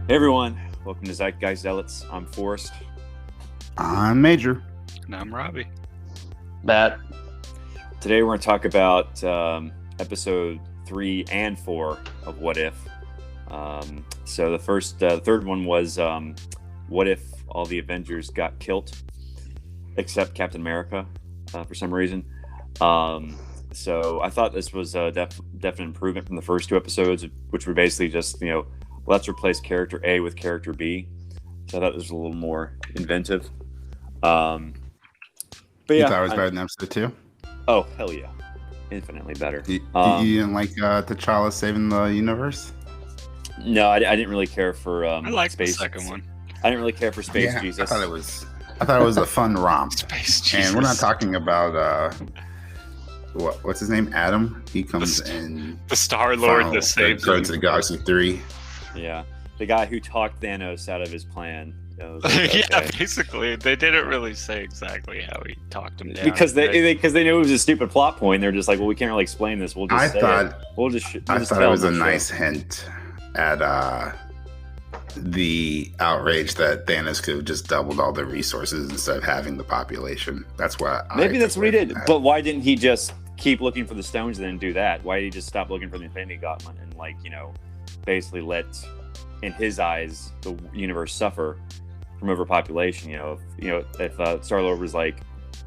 Hey everyone, welcome to Zeitgeist Zealots. I'm Forrest. I'm Major. And I'm Robbie. Matt. Today we're going to talk about episode 3 and 4 of What If. So the third one was what if all the Avengers got killed, except Captain America for some reason. So I thought this was a definite improvement from the first two episodes, which were basically just, let's replace character A with character B. So I thought this was a little more inventive. But You yeah, thought it was better than episode 2? Oh, hell yeah. Infinitely better. You didn't like T'Challa saving the universe? No, I didn't really care for I like the space. second one. I didn't really care for Space Yeah, Jesus. I thought it was a fun romp. Space Jesus. And we're not talking about what's his name? Adam. He comes in The Star-Lord that saves Guardians of the Galaxy 3. Yeah. The guy who talked Thanos out of his plan. I was like, Yeah, okay. basically. They didn't really say exactly how he talked him down. Because they knew it was a stupid plot point. They're just like, well, we can't really explain this. We'll just I say thought it. We'll just I just thought tell it was a them the nice show. hint at the outrage that Thanos could have just doubled all the resources instead of having the population. That's what Maybe that's what he did. That. But why didn't he just keep looking for the stones and then do that? Why did he just stop looking for the Infinity Gauntlet and basically let, in his eyes, the universe suffer from overpopulation? If Star-Lord was like,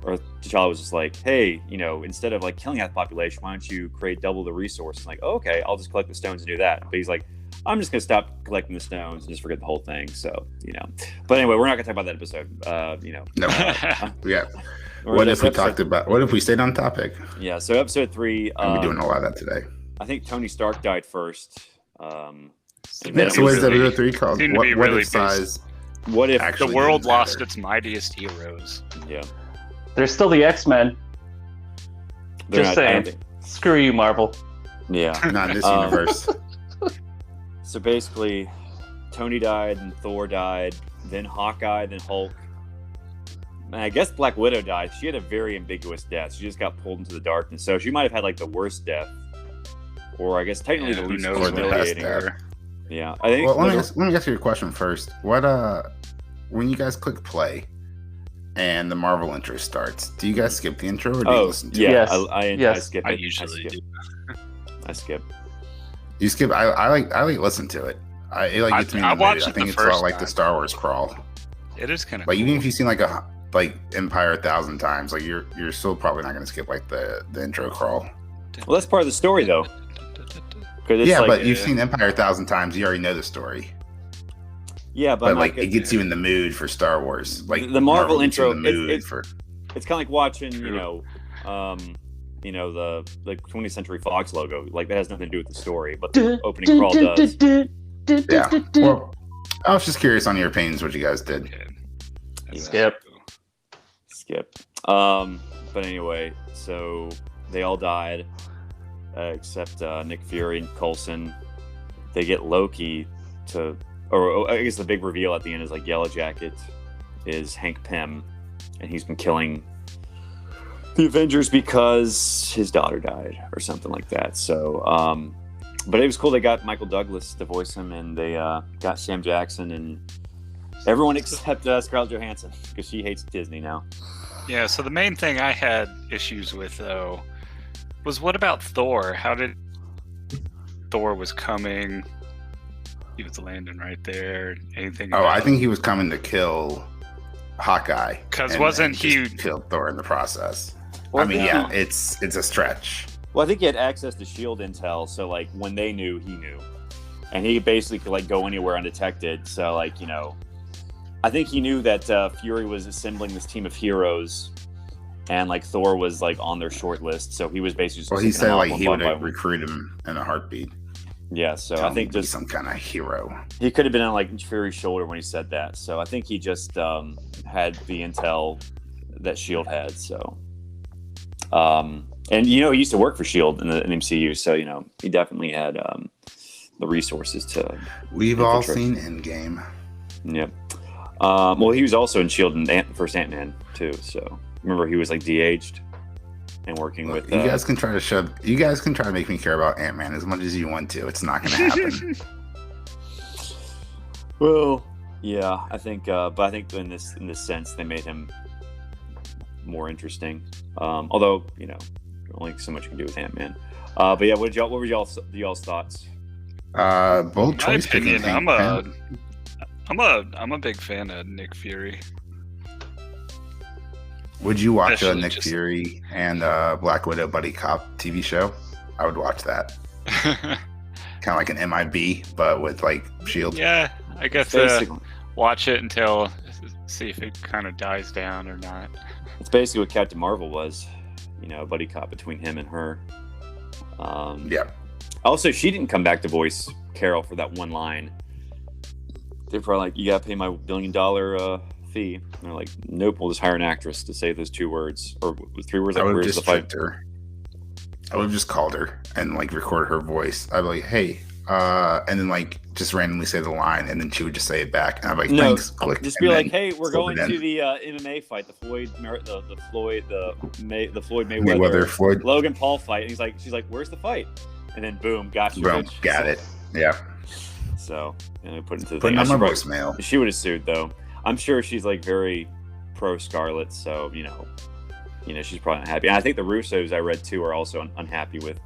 or T'Challa was just like, hey, instead of killing half the population, why don't you create double the resources? Like, oh, okay, I'll just collect the stones and do that. But he's like, I'm just gonna stop collecting the stones and just forget the whole thing. So, But anyway, we're not gonna talk about that episode. No. Yeah. Or What this if we episode- talked about? What if we stayed on topic? Yeah. So episode 3. We're doing a lot of that today. I think Tony Stark died first. Seemed and to then So be what is really- episode 3 called? seemed to be What really if size? what if? Actually The world didn't lost matter. its mightiest heroes. Yeah. There's still the X-Men. They're Just I don't saying. think- Screw you, Marvel. Yeah. Not in this Um, universe. So basically, Tony died and Thor died, then Hawkeye, then Hulk. And I guess Black Widow died. She had a very ambiguous death. She just got pulled into the darkness. So she might have had the worst death, or I guess technically Yeah, the who least knows the humiliating. best her. Yeah, I think. Well, let me ask you a question first. What when you guys click play and the Marvel intro starts, do you guys skip the intro or do you listen to yeah, it? Yes. I Yes. skip I it. usually skip. do. I skip. You skip. I like listen to it. It gets me in I the mood. watched I it think the it's a lot first like the time. Star Wars crawl. It is kind of Even if you've seen Empire 1,000 times, you're still probably not going to skip the intro crawl. Well, that's part of the story, though. Because it's Yeah, like, but you've seen Empire 1,000 times. You already know the story. yeah, but, But I'm not it gets you in the mood for Star Wars. The Marvel gets you intro, in the mood it's- for. It's kind of like watching, True. the 20th Century Fox logo. That has nothing to do with the story, but the opening crawl does. Yeah. Well, I was just curious on your opinions, what you guys did. Okay. Yeah. Skip. Skip. But anyway, so they all died except Nick Fury and Coulson. They get Loki or I guess the big reveal at the end is Yellow Jacket is Hank Pym, and he's been killing the Avengers because his daughter died or something like that. So, but it was cool. They got Michael Douglas to voice him, and they got Sam Jackson and everyone except Scarlett Johansson because she hates Disney now. Yeah, so the main thing I had issues with, though, was what about Thor? How did Thor was coming? He was landing right there. Anything? Oh, I think he was coming to kill Hawkeye. 'Cause and wasn't just he- killed Thor in the process? Well, I mean, think yeah, he- it's a stretch. Well, I think he had access to Shield intel, so when they knew, he knew, and he basically could go anywhere undetected. So I think he knew that Fury was assembling this team of heroes, and Thor was on their short list. So he was basically just Well, he picking said them off one he by would one. recruit him in a heartbeat. Yeah, so Tell I him think to be just some kind of hero. he could have been on Fury's shoulder when he said that. So I think he just had the intel that Shield had. So, and he used to work for Shield in the MCU, so he definitely had the resources to. We've all Infiltrate. seen Endgame. Yep. Well, he was also in Shield in the first Ant-Man too. So remember, he was de-aged and working Look, with. you guys can try to make me care about Ant-Man as much as you want to. It's not going to happen. Well, yeah, I think, but I think in this sense, they made him more interesting. Although only so much you can do with Ant-Man. But yeah, what were y'all's thoughts? Bold In my choice picking opinion, Hank Pym. I'm a big fan of Nick Fury. Would you watch a Especially Nick just- Fury and Black Widow buddy cop TV show? I would watch that. Kind of like an MIB, but with like Shield. Yeah, I guess Basically, watch it until see if it kind of dies down or not. it's basically what Captain Marvel was. A buddy cop between him and her. Yeah. Also, she didn't come back to voice Carol for that one line. They're probably like, "You gotta pay my $1 billion fee." And they're like, "Nope, we'll just hire an actress to say those 2 words or 3 words." I Like, would have where's the just fight? tricked her. I would have just called her and like record her voice. I'd be like, "Hey," and then like just randomly say the line, and then she would just say it back, and I'm like, No, "Thanks." Click. Just and be like, then "Hey, we're fold going it in. to the MMA fight, the Floyd Mayweather, Mayweather Floyd. Logan Paul fight." And she's like, "Where's the fight?" And then boom, got you. Boom, bitch. got it. Yeah, So put into the putting thing. on my I should probably- voicemail. She would have sued though. I'm sure she's like very pro Scarlet, so she's probably not happy. And I think the Russos I read too are also unhappy with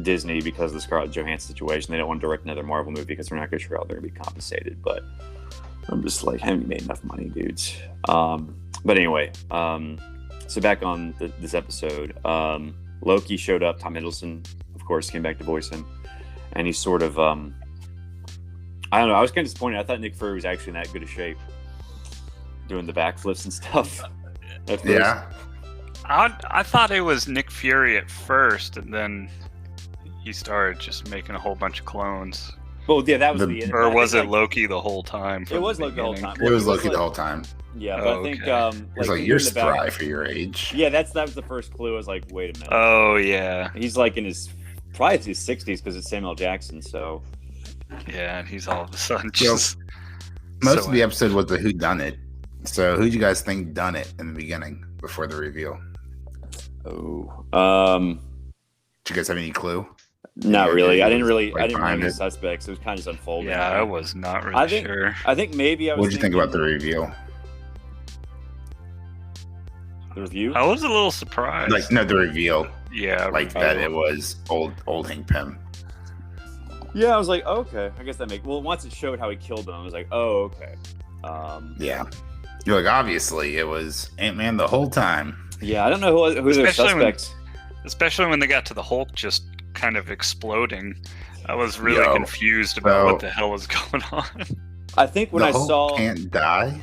Disney because of the Scarlett Johansson situation. They don't want to direct another Marvel movie because they're not sure how they're going to be compensated. But I'm just like, haven't you made enough money, dudes? But anyway, so back on this episode, Loki showed up. Tom Hiddleston, of course, came back to voice him, and he's sort of I don't know. I was kind of disappointed. I thought Nick Fury was actually in that good a shape, doing the backflips and stuff. At first. Yeah, I thought it was Nick Fury at first, and then he started just making a whole bunch of clones. Well, yeah, that was The- the. Or I was think, it Loki the whole time? It from was Loki the whole beginning? time. it was Well, Loki like- the whole time. Yeah, but Oh, I think okay. It's like he's you're in the back- spry for your age. Yeah, that was the first clue. I was like, wait a minute. Oh yeah, He's like in his probably his 60s because it's Samuel Jackson. So yeah, and he's all of a sudden Yo, just Most so of the episode was the who done it. So who'd you guys think done it in the beginning before the reveal? Did you guys have any clue? not Yeah, really. he I didn't was, really. like, I didn't know behind any it. suspects. It was kind of just unfolding. Yeah, I was not really I think- sure. I think maybe I was. What'd you think about the reveal? the review? I was a little surprised. Like, no, the reveal. yeah, Like that it was old Hank Pym. Yeah, I was like, okay. I guess that makes. Well, once it showed how he killed him, I was like, oh, okay. Yeah. You're like, obviously it was Ant-Man the whole time. Yeah, I don't know who their Especially when- suspects. especially when they got to the Hulk just kind of exploding. I was really Yo, confused about so- what the hell was going on. I think when the I Hulk saw. can't die.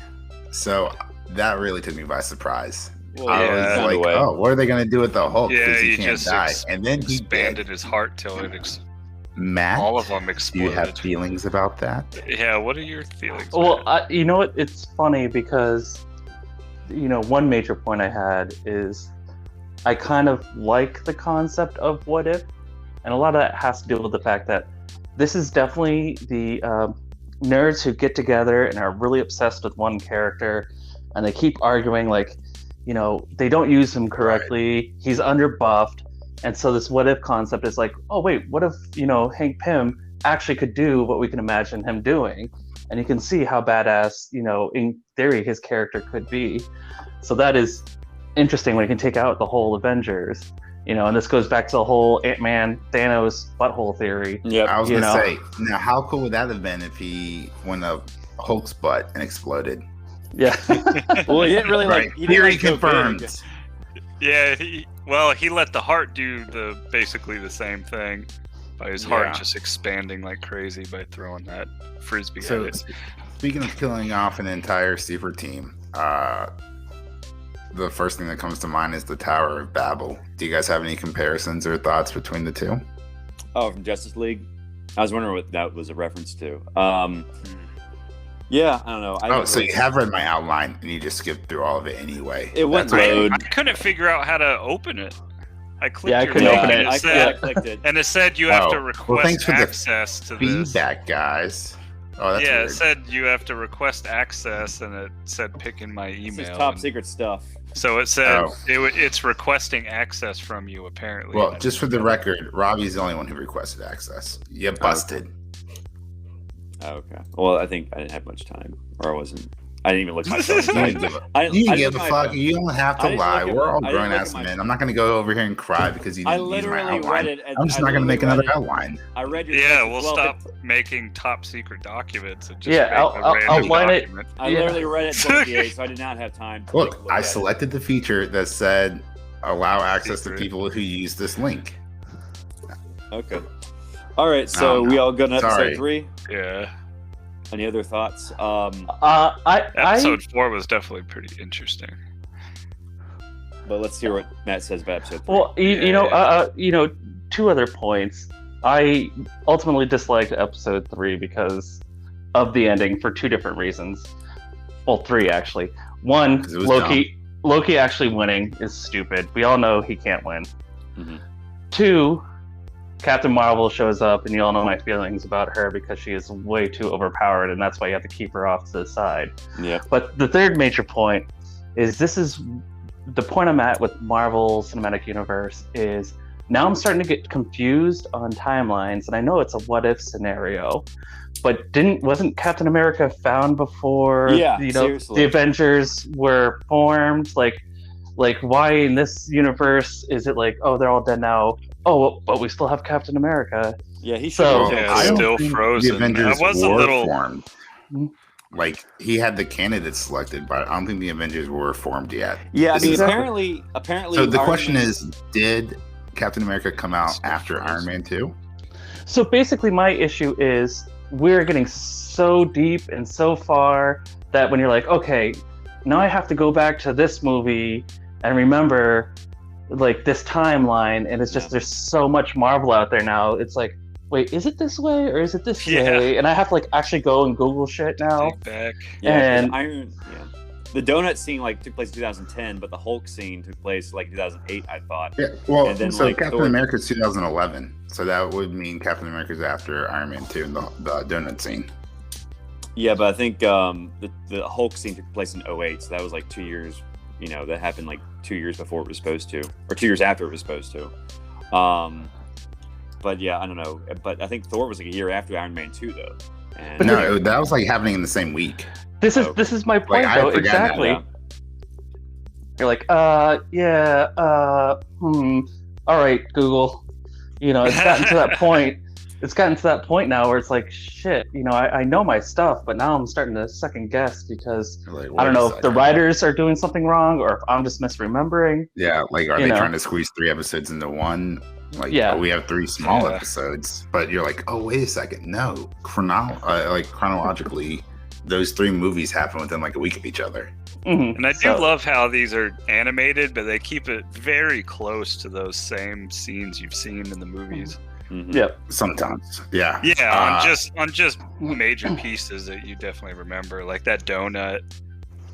So that really took me by surprise. Well, I Yeah. was found a like, way. oh, what are they going to do with the Hulk? Yeah, Because he he can't just die. And then he Expanded did. his heart till Matt, all of them do you exploded. have feelings about that? Yeah, what are your feelings? Well, Matt? you know what? It's funny because, one major point I had is I kind of like the concept of what if, and a lot of that has to do with the fact that this is definitely the nerds who get together and are really obsessed with one character, and they keep arguing like, they don't use him correctly. He's underbuffed. And so this what if concept is like, oh wait, what if Hank Pym actually could do what we can imagine him doing, and you can see how badass in theory his character could be. So that is interesting when you can take out the whole Avengers, and this goes back to the whole Ant-Man Thanos butthole theory. Yep. I was You going to know. say, now how cool would that have been if he went up Hulk's butt and exploded? Yeah. Well, he didn't really Right. he didn't Theory like go confirmed. big. Yeah, he let the heart do basically the same thing by his Yeah. heart just expanding like crazy by throwing that frisbee So, at it. speaking of killing off an entire super team, the first thing that comes to mind is the Tower of Babel. Do you guys have any comparisons or thoughts between the two? Oh, from Justice League. I was wondering what that was a reference to. Yeah, I don't know. I Oh, didn't so really- you have read my outline and you just skipped through all of it anyway. It went That's load. I couldn't figure out how to open it. I clicked Yeah, I your couldn't link open and it. it I said, clicked it. and it said you have to Oh, well, request thanks for the access to this. feedback, guys. Oh, that's Yeah, weird. it said you have to request access, and it said pick in my This is email. top and secret stuff. So it said Oh. it's requesting access from you apparently. Well, And I just for didn't the know. record, Robbie's the only one who requested access. You busted. Oh, okay. Well, I think I didn't have much time, or I didn't even look at my phone. You didn't give a- You didn't give a fuck. You don't have to lie. We're all grown ass men. I'm not going to go over here and cry because you didn't use my outline. I'm just not going to make another outline. I read your Yeah, text we'll as well, stop but making top secret documents and just Yeah, make I'll a random outline it. document. I literally read it 28, so I did not have time to Look, look I at it. selected the feature that said allow access to Secret. people who use this link. Okay. All right, so Oh, no. we all good on episode Sorry. 3? Yeah. Any other thoughts? Episode 4 was definitely pretty interesting. But let's hear what Matt says about episode 3. Well, you know, 2 other points. I ultimately disliked episode 3 because of the ending for 2 different reasons. Well, 3 actually. One, 'Cause it was Loki actually winning is stupid. We all know he can't win. Mhm. 2, Captain Marvel shows up, and you all know my feelings about her because she is way too overpowered, and that's why you have to keep her off to the side. Yeah. But the third major point is this is the point I'm at with Marvel Cinematic Universe is now I'm starting to get confused on timelines, and I know it's a what if scenario, but wasn't Captain America found before Yeah, the seriously. Avengers were formed? Like why in this universe is it like, oh, they're all dead now? Oh, but we still have Captain America. Yeah, he should So- have Yeah, I don't still think frozen. The Avengers I was a were little. formed. Mhm. Like he had the candidates selected, but I don't think the Avengers were formed yet. Yeah, I This mean, is- apparently. So the Iron question Man- is, did Captain America come out Still after frozen. Iron Man 2? So basically, my issue is we're getting so deep and so far that when you're like, okay, now I have to go back to this movie and remember like this timeline, and it's just Yeah. there's so much Marvel out there now. It's like, wait, is it this way or is it this Yeah. way? And I have to like actually go and Google shit now. Take back. Yeah, 'cause and- the donut scene took place in 2010, but the Hulk scene took place 2008. I thought. Yeah. Well, And then, so like, Captain Thor- America's 2011, so that would mean Captain America's after Iron Man 2 and the donut scene. Yeah, but I think the Hulk scene took place in 08, so that was like 2 years. You know, that happened like 2 years before it was supposed to, or 2 years after it was supposed to. But yeah, I don't know. But I think Thor was like a year after Iron Man 2, though. And No, that was like happening in the same week. This is Okay. my point I though. forgot that, Exactly. yeah. You're like, all right, Google. You know, it's gotten to that point. It's gotten to that point now where it's like, shit. You know, I know my stuff, but now I'm starting to second guess because Like, I don't wait know a if the second. writers are doing something wrong or if I'm just misremembering. Yeah, like are you they know. trying to squeeze 3 episodes into one? Like, Yeah. we have 3 small Yeah. episodes, but you're like, oh, wait a second, no, chronologically, those 3 movies happen within like a week of each other. Mhm. And I do So- love how these are animated, but they keep it very close to those same scenes you've seen in the movies. Mhm. Yep. Sometimes, yeah, Yeah, on just major pieces that you definitely remember, like that donut.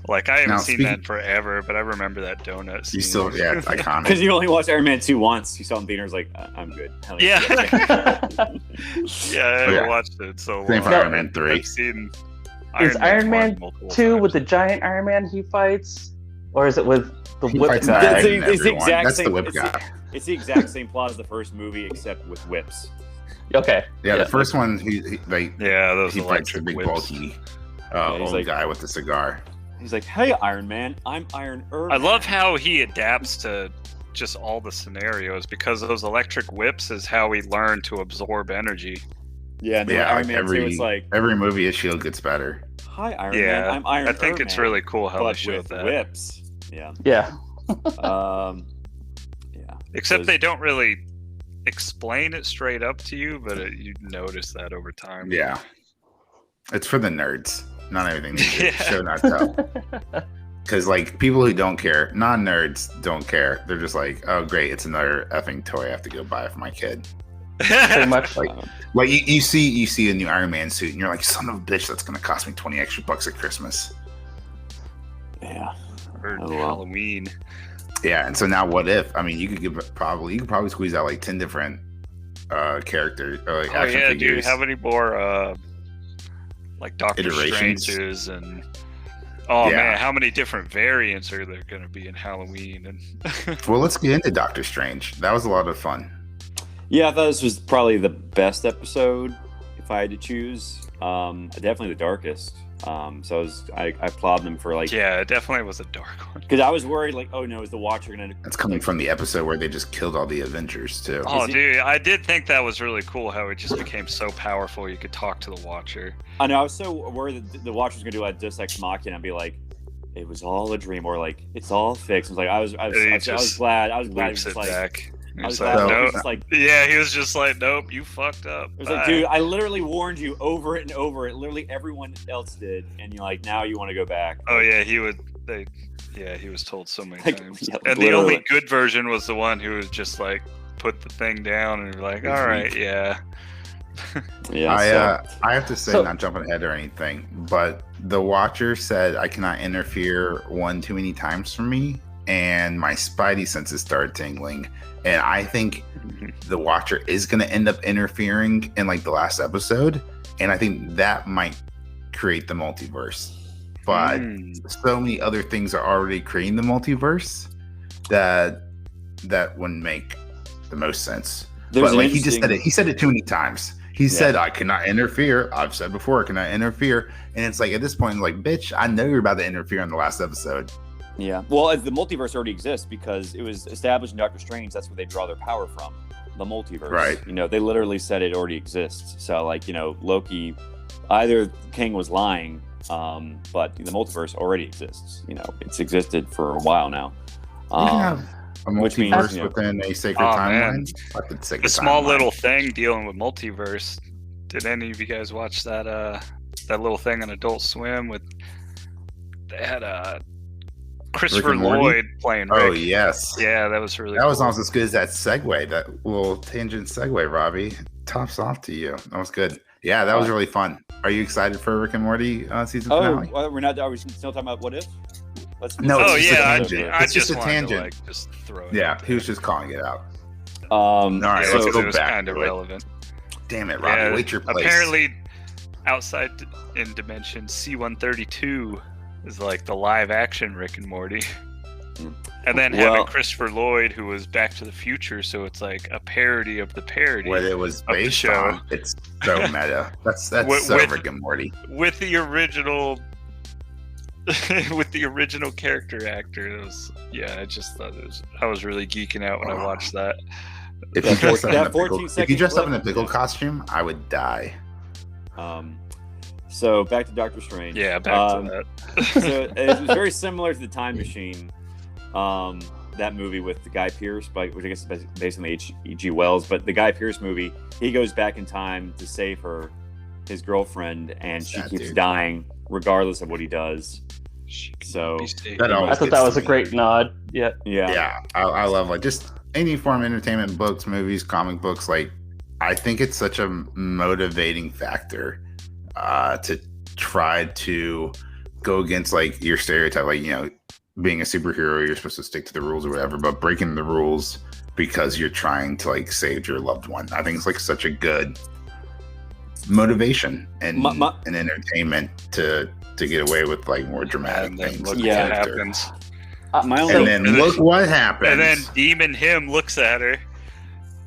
Like I haven't Now, seen speaking- that forever, but I remember that donut scene. You still, yeah, it's Because iconic. you only watched Iron Man 2 once. You saw it in theaters, like, I'm good. Hell Yeah. yeah. I haven't Yeah. watched it so Same for long. Iron Man 3. I've seen Is Iron Man multiple 2 times. with the giant Iron Man he fights, or is it with the He whip fights guy? That's Iron Man, it's the everyone. exact That's same. the whip it's, guy. it's the exact same plot as the first movie, except with whips. Okay. Yeah, Yeah. the first one, he like Yeah, those he fights the electric big whips. bulky Yeah, he's old like- guy with the cigar. He's like, "Hey, Iron Man, I'm Iron Earth." I love how he adapts to just all the scenarios because those electric whips is how we learn to absorb energy. Yeah, and then Yeah, Iron like Man 2, it's like, every movie his shield gets better. "Hi, Iron Yeah, Man, I'm Iron I think Earth it's Man," really cool how they but showed with that. whips. Yeah. Yeah. Um. Yeah. Except Those- they don't really explain it straight up to you, but you notice that over time. Yeah, it's for the nerds. Not everything needs to Yeah. show, not tell. Because like people who don't care, non-nerds don't care. They're just like, oh great, it's another effing toy I have to go buy for my kid. Pretty much. Like, like you see a new Iron Man suit, and you're like, son of a bitch, that's gonna cost me $20 extra at Christmas. Yeah. Or Oh, well. Halloween. Yeah, and so now what if? I mean, you could probably squeeze out like 10 different characters or like Oh action yeah, do you figures. have any more like Doctor Iterations? Stranges and oh Yeah. man, how many different variants are there going to be in Halloween? And Well, let's get into Doctor Strange. That was a lot of fun. Yeah, I thought this was probably the best episode. if I had to choose. Definitely the darkest. So I applaud them for like, Yeah, it definitely was a dark one. because I was worried like, oh no, is the Watcher gonna? That's coming from the episode where they just killed all the Avengers too. Oh, Is it- dude, I did think that was really cool how it just became so powerful you could talk to the Watcher. I know I was so worried that the Watcher's gonna do like Deus Ex Machina and be like, it was all a dream, or like it's all fixed. I was like, I was And he glad. I was just glad he Leaps was it just like, back. He I was was glad like, So- he nope. was just like. Yeah, he was just like, nope, you fucked up. It was like, Bye. dude, I literally warned you over and over. Literally everyone else did, and you're like, now you want to go back. Oh yeah, he would. He was told so many Like, times. yeah, And the only literally. good version was the one who was just like put the thing down and you're like, all right, yeah. Yeah. I have to say, So- not jumping ahead or anything, but the Watcher said I cannot interfere one too many times for me, and my Spidey senses started tingling. And I think the Watcher is going to end up interfering in like the last episode, and I think that might create the multiverse. But so many other things are already creating the multiverse that wouldn't make the most sense. There's But an like he just said interesting- it. He said it too many times. He said, I cannot interfere. I've said before, I cannot interfere. And it's like at this point, like, bitch, I know you're about to interfere in the last episode. Yeah. Well, the multiverse already exists because it was established in Doctor Strange. That's where they draw their power from, the multiverse. Right. You know, they literally said it already exists. So, like, you know, Loki, either King was lying, but the multiverse already exists. You know, it's existed for a while now. You can have a which means, multiverse you know- within a sacred Oh, man. timeline. Fucking sacred The small timeline. little thing dealing with multiverse. Did any of you guys watch that that little thing on Adult Swim with they had Christopher Rick and Morty? Lloyd playing Rick? Oh yes, Yeah, that was really that was cool. almost as good as that segue, that little tangent segue. Robbie, tops off to you. That was good. Yeah, that was really fun. Are you excited for Rick and Morty season Oh, finale? well, we're not. Are we still talking about what if? Let's, No, Oh it's just a yeah, tangent. I It's just just a wanted tangent. to like just throw it. Yeah, out he there. was just calling it out. All right, Yeah, let's it go was back kind of to it. relevant. Damn it, Robbie, Yeah, wait your place. Apparently, outside in dimension C-132 is like the live action Rick and Morty. And then Well- having Christopher Lloyd, who was Back to the Future, so it's like a parody of the parody what it was the based show. on, it's so meta. That's With- so with- Rick and Morty. with the original, with the original character actor. It was, yeah, I just thought it was. I was really geeking out when I watched that. If you dressed up in that a pickle, 14 if you second dressed up in clip, a pickle yeah. costume, I would die. So back to Doctor Strange. Yeah, back Um, to that. So it was very similar to the Time Machine, that movie with the Guy Pearce, which I guess is based on the H.G. Wells. But the Guy Pearce movie, he goes back in time to save his girlfriend, and she Sad keeps dude. dying regardless of what he does. So That I always thought gets that was to a me. great nod. Yeah. Yeah, I love like just any form of entertainment, books, movies, comic books. Like, I think it's such a motivating factor to try to go against like your stereotype, like, you know, being a superhero, you're supposed to stick to the rules or whatever, but breaking the rules because you're trying to like save your loved one. I think it's like such a good motivation and and entertainment to get away with like more dramatic And then things. look with Yeah. what the character. happens. my only And then look what happens. And then Demon Him looks at her.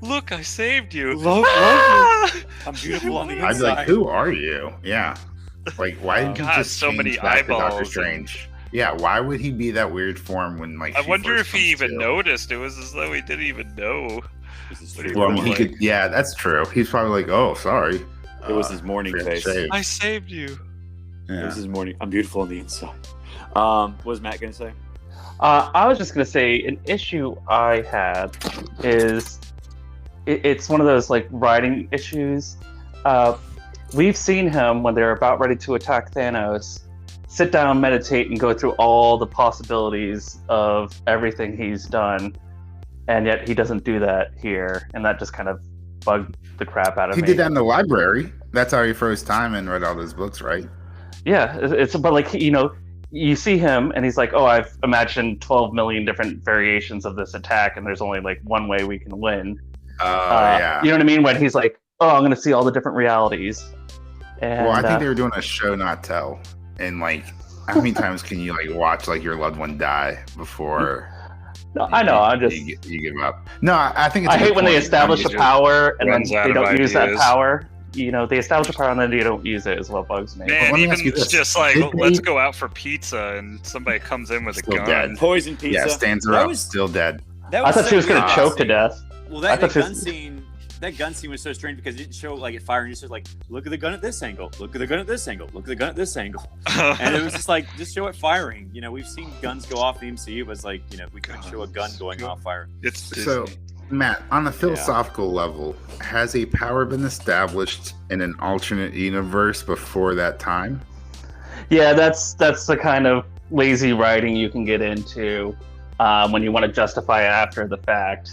Look, I saved you. love Ah! I'm beautiful on the I'd be like, inside. who are you? Yeah. Like, why did you God, just so many change back to Doctor eyeballs and- Strange? Yeah, why would he be that weird form when like? I she wonder first if he comes even to? noticed. It was as though he didn't even know. This is What do true. you Well, I mean, he like- could. Yeah, that's true. He's probably like, oh, sorry. It was his morning forgot to face. shave. I saved you. It Yeah. was his morning. I'm beautiful on the inside. What was Matt gonna say? I was just gonna say an issue I had is it's one of those like writing issues. We've seen him when they're about ready to attack Thanos, sit down, meditate, and go through all the possibilities of everything he's done, and yet he doesn't do that here, and that just kind of bugged the crap out of He me. did that in the library. That's how he froze time and read all those books, right? Yeah, it's but like, you know, you see him and he's like, oh, I've imagined 12 million different variations of this attack, and there's only like one way we can win. Yeah. You know what I mean? When he's like, oh, I'm going to see all the different realities. And, Well, I think they were doing a show not tell, and like, how many times can you like watch like your loved one die before? no, I know. I'm just. you give up. No, I think it's. I a hate good when they point. establish a just power and then runs out they of don't use that ideas. power. they establish a power and then they don't use it is what bugs me. Man, let me even ask you this. just like, Did let's they- go out for pizza, and somebody comes in with a Still gun. dead. Poison pizza. Yeah, stands her That up, was- still dead. That I was thought so she was going weird to choke to death. Well, I that thought she gun was- scene. That gun scene was so strange because it didn't show like it firing. It just like, look at the gun at this angle. Look at the gun at this angle. Look at the gun at this angle. And it was just like, just show it firing. We've seen guns go off in the MCU. It was like, we couldn't show a gun going off fire. It's So, Disney. Matt, on a philosophical level, has a power been established in an alternate universe before that time? Yeah, that's the kind of lazy writing you can get into when you want to justify it after the fact.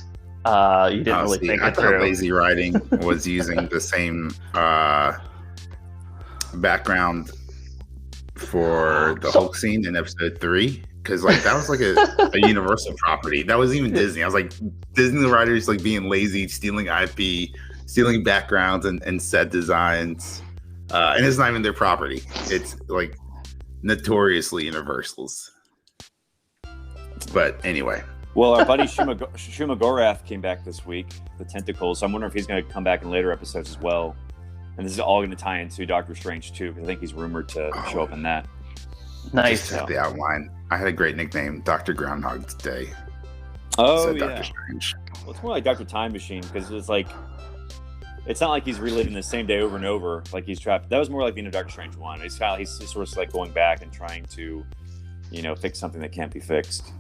You didn't really think I it thought through. lazy writing was using the same background for the Hulk scene in episode 3, because that was like a Universal property. That was even Disney. I was like, Disney writers like being lazy, stealing IP, stealing backgrounds and set designs, and it's not even their property. It's like notoriously Universal's. But anyway. Well, our buddy Shuma Gorath came back this week, the Tentacles. So I'm wondering if he's going to come back in later episodes as well. And this is all going to tie into Doctor Strange too, because I think he's rumored to show up in that. Nice. Just check the outline. I had a great nickname, Dr. Groundhog's Day. Oh Said yeah. Doctor Strange. Well, it's more like Dr. Time Machine because it's like it's not like he's reliving the same day over and over, like he's trapped. That was more like the end of Doctor Strange 1. He's just sort of like going back and trying to, fix something that can't be fixed.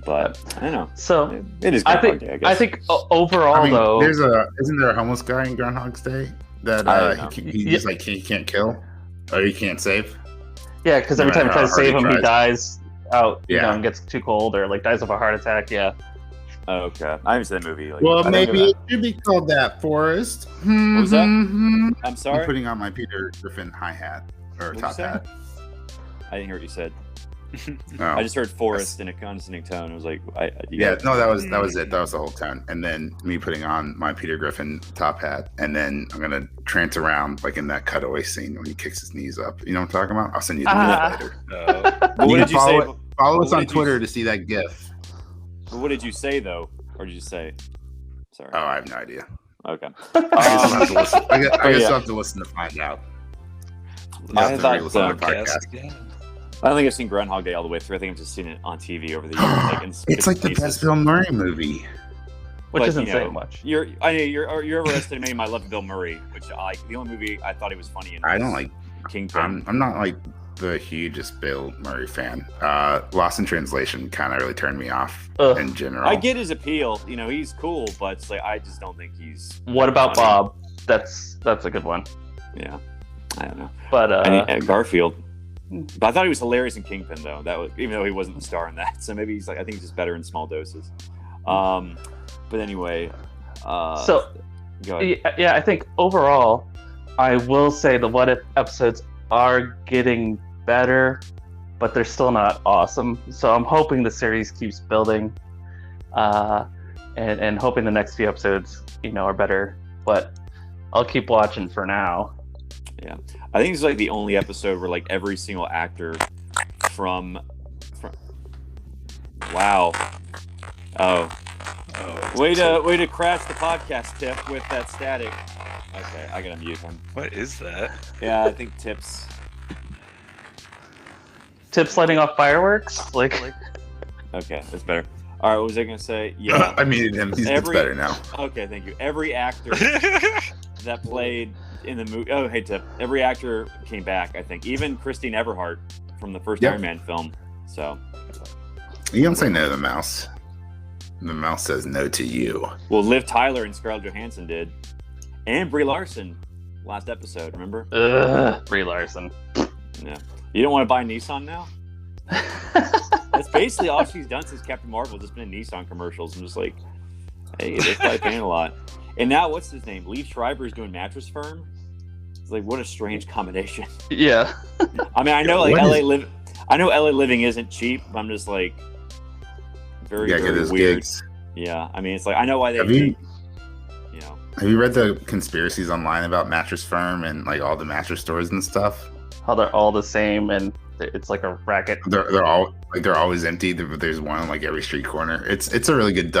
But I don't know. So It is I Groundhog think Day, I guess. I think overall though, isn't there a homeless guy in Groundhog's Day that I don't know. he can't kill or he can't save? yeah, because every no time he matter tries to how save hard him, he he dies out, Yeah. and gets too cold or like dies of a heart attack. Yeah. Oh, okay. I haven't seen that movie. Like, Well, I don't maybe know it should be called that, Forrest. What was that? I'm I'm sorry. putting on my Peter Griffin hi hat or What'd you top say? hat. I didn't hear what you said. Oh. I just heard Forrest in a condescending tone. I was like, Yeah, no, that was it. That was the whole tone. And then me putting on my Peter Griffin top hat, and then I'm gonna trance around like in that cutaway scene when he kicks his knees up. You know what I'm talking about? I'll send you the link later. But what did you say? Follow What us on did you- Twitter to see that GIF. But what did you say though? Or did you say? Sorry. Oh, I have no idea. Okay. I guess I'll have to listen. I guess yeah. I'll have to listen to find out. I I'll have to thought, re-listen to the podcast. I don't think I've seen Groundhog Day all the way through. I think I've just seen it on TV over the years. Like in It's like the pieces. best Bill Murray movie. Which But, isn't you know, saying much. You're overestimating my love of Bill Murray, which I like. The only movie I thought he was funny in. I don't was like. Kingpin. I'm not like the hugest Bill Murray fan. Lost in Translation kind of really turned me off Ugh. in general. I get his appeal. He's cool, but it's like I just don't think he's. What about funny. Bob? That's a good one. Yeah, I don't know. But Garfield. But I thought he was hilarious in Kingpin, though. That was, even though he wasn't the star in that, so maybe he's like. I think he's just better in small doses. But anyway. so Go ahead. yeah, I think overall, I will say the What If episodes are getting better, but they're still not awesome. So I'm hoping the series keeps building, and hoping the next few episodes, are better. But I'll keep watching for now. I think it's like the only episode where like every single actor from wow. Oh. Way to crash the podcast, Tip, with that static. Okay, I gotta mute him. What is that? Yeah, I think Tip's. Tips lighting off fireworks, like Okay, that's better. All right, what was I gonna say? Yeah. I muted him. It's better now. Okay, thank you. Every actor that played in the movie. Oh, hey, Tip. Every actor came back. I think even Christine Everhart from the first Yep. Iron Man film. So, You don't say no to the mouse. The mouse says no to you. well, Liv Tyler and Scarlett Johansson did, and Brie Larson last episode. Remember? Brie Larson. Yeah. You don't want to buy Nissan now? That's basically all she's done since Captain Marvel. Just been in Nissan commercials. I'm just like, hey, they're probably paying a lot. And now, what's his name? Lee Schreiber is doing Mattress Firm. It's like, what a strange combination. Yeah. I mean, I know like What LA living isn't cheap, but I'm just like very, Yeah, get very those weird. gigs. Yeah, I mean, it's like I know why they Have you- take, you know. Have you read the conspiracies online about Mattress Firm and like all the mattress stores and stuff? How they're all the same and it's like a racket. They're always empty. There's one on like every street corner. It's a really good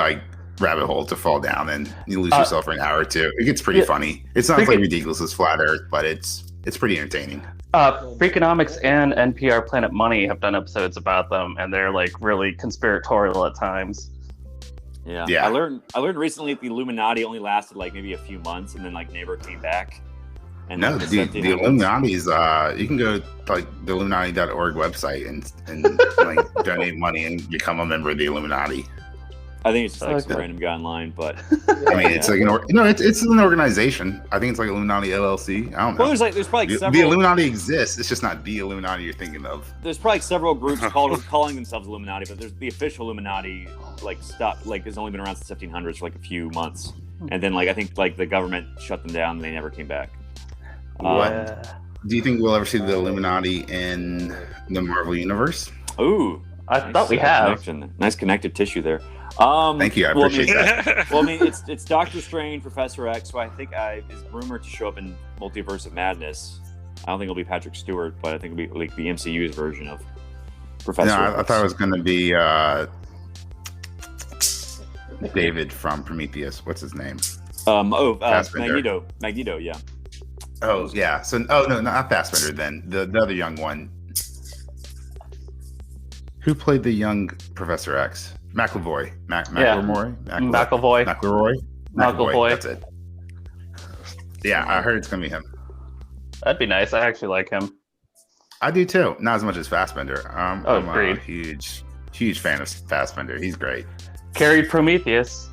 rabbit hole to fall down, and you lose yourself for an hour or two. It gets pretty funny. It's not like ridiculous as Flat Earth, but it's pretty entertaining. Freakonomics and NPR Planet Money have done episodes about them, and they're like really conspiratorial at times. Yeah. I learned recently that the Illuminati only lasted like maybe a few months, and then like never came back. And no, the Illuminati's. You can go to like the Illuminati.org website and like donate money and become a member of the Illuminati. I think it's just like some random guy online, but I mean, it's like it's an organization. I think it's like Illuminati LLC. I don't know. Well, there's probably several. The Illuminati exists. It's just not the Illuminati you're thinking of. There's probably several groups calling themselves Illuminati, but there's the official Illuminati has only been around since 1500s for like a few months, and then like I think like the government shut them down and they never came back. What do you think we'll ever see the Illuminati in the Marvel universe? Ooh, I thought we have. Nice connective tissue there. Thank you, I appreciate that. Well, I mean, it's Doctor Strange, Professor X, who I think is rumored to show up in Multiverse of Madness. I don't think it'll be Patrick Stewart, but I think it'll be like the MCU's version of Professor X. I thought it was going to be David from Prometheus. What's his name? Magneto, yeah. Oh, yeah. So, no, not Fassbender then. The other young one. Who played the young Professor X? McAvoy. McAvoy. That's it. Yeah, I heard it's going to be him. That'd be nice. I actually like him. I do too. Not as much as Fassbender. I'm agreed. A huge fan of Fassbender. He's great. Carried Prometheus.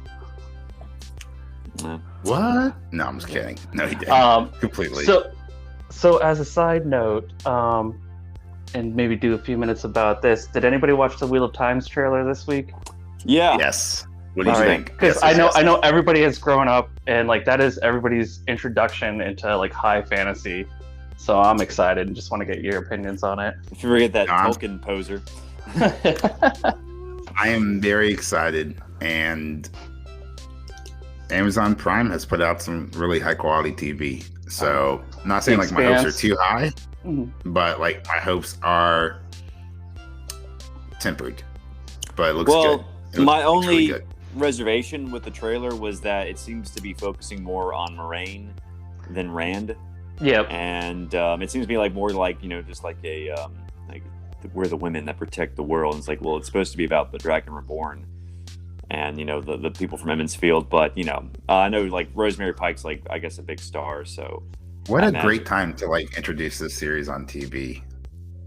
What? No, I'm just kidding. No, he didn't. Completely. So as a side note, and maybe do a few minutes about this, did anybody watch the Wheel of Times trailer this week? Yeah. Yes. What do you think? Because I know everybody has grown up, and like that is everybody's introduction into like high fantasy. So I'm excited and just want to get your opinions on it. If you forget that Tolkien poser. I am very excited, and Amazon Prime has put out some really high quality TV. So I'm not saying like my hopes are too high, but like my hopes are tempered. But it looks good. My only reservation with the trailer was that it seems to be focusing more on Moraine than Rand. Yep. And it seems to be like more like, just like a we're the women that protect the world. And it's like, well, it's supposed to be about the Dragon Reborn and the people from Emond's Field, but I know like Rosemary Pike's like I guess a big star. So what a great time to like introduce this series on TV.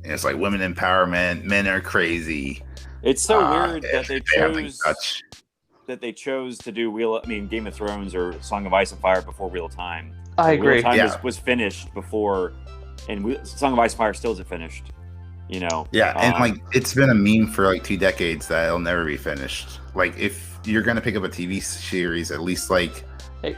And it's like women empowerment, men are crazy. It's so weird that they chose to do Game of Thrones or Song of Ice and Fire before Wheel of Time. I agree. Wheel of Time was finished before, and Song of Ice and Fire still isn't finished. Yeah, and like it's been a meme for like 2 decades that it'll never be finished. Like if you're gonna pick up a TV series, at least like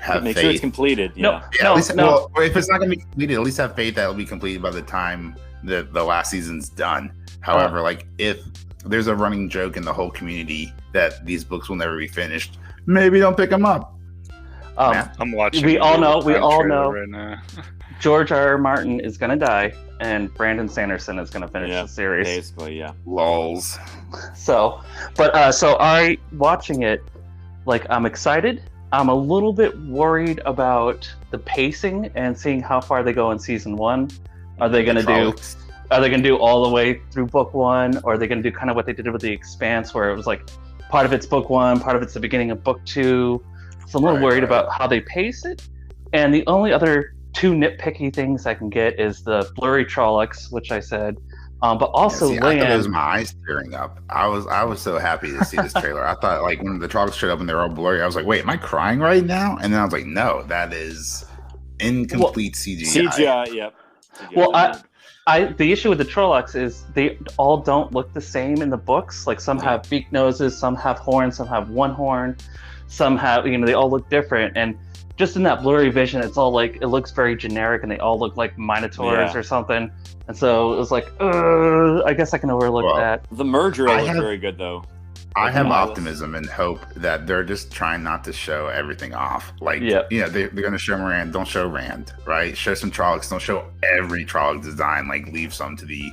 have make faith. sure it's completed. No. Well, if it's not gonna be completed, at least have faith that it'll be completed by the time the last season's done. However, like if there's a running joke in the whole community that these books will never be finished, maybe don't pick them up. I'm watching. We all know right now. George R.R. Martin is going to die, and Brandon Sanderson is going to finish the series. Basically, yeah. Lols. So I watching it, like I'm excited. I'm a little bit worried about the pacing and seeing how far they go in season 1. Are they going to do all the way through book 1, or are they going to do kind of what they did with The Expanse, where it was like part of it's book 1, part of it's the beginning of book 2. So I'm a little worried about how they pace it. And the only other 2 nitpicky things I can get is the blurry Trollocs, which I said, but also I thought it was my eyes tearing up. I was so happy to see this trailer. I thought like when the Trollocs showed up and they were all blurry, I was like, wait, am I crying right now? And then I was like, no, that is incomplete CGI. CGI, yep. Well, the issue with the Trollocs is they all don't look the same in the books. Like some have beak noses, some have horns, some have one horn, some have they all look different. And just in that blurry vision, it's all like it looks very generic, and they all look like minotaurs or something. And so it was like, I guess I can overlook that. The merger looks very good though. I have optimism and hope that they're just trying not to show everything off. Like, they're going to show Rand, don't show Rand, right? Show some Trollocs, don't show every Trolloc design. Like, leave some to the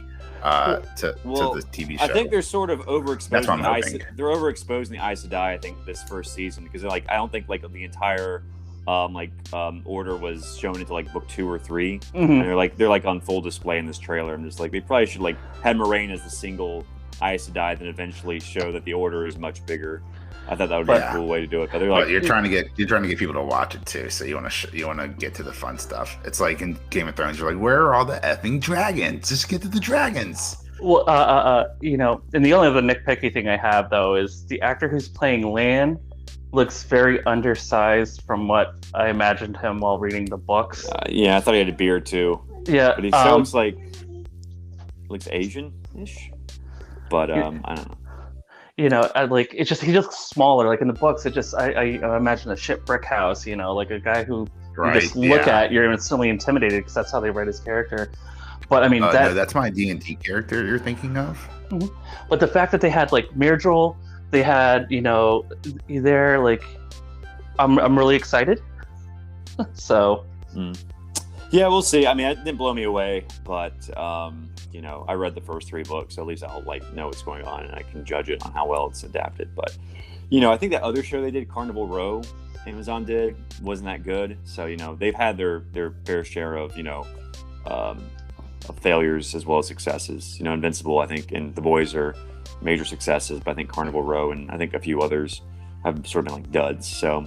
Well, the TV show. I think they're sort of overexposing. That's what I'm hoping. They're overexposing the Aes Sedai. I think this first season because I don't think like the entire order was shown into like book 2 or 3, Mhm. and they're like on full display in this trailer. I'm just like they probably should like have Moraine as the single Aes Sedai, then eventually show that the order is much bigger. I thought that would be a cool way to do it. But they're But like, you're trying to get people to watch it too, so you want to get to the fun stuff. It's like in Game of Thrones, you're like, where are all the effing dragons? Just get to the dragons. Well, and the only other nitpicky thing I have though is the actor who's playing Lan looks very undersized from what I imagined him while reading the books. yeah, I thought he had a beard too, Yeah, but he still looks Asian-ish. But I don't know. It's just he looks smaller. Like in the books, I imagine a shipwreck house. Like a guy who you just look at, you're instantly intimidated because that's how they write his character. But I mean, No, that's my D&D character you're thinking of. But the fact that they had like Myrddraal, they had there like, I'm really excited. So. Yeah, we'll see. I mean, it didn't blow me away, but I read the first 3 books, so at least I'll know what's going on and I can judge it on how well it's adapted. But I think that other show they did, Carnival Row, Amazon did, wasn't that good. So they've had their fair share of of failures as well as successes. Invincible, I think, and The Boys are major successes, but I think Carnival Row and I think a few others have sort of been like duds. So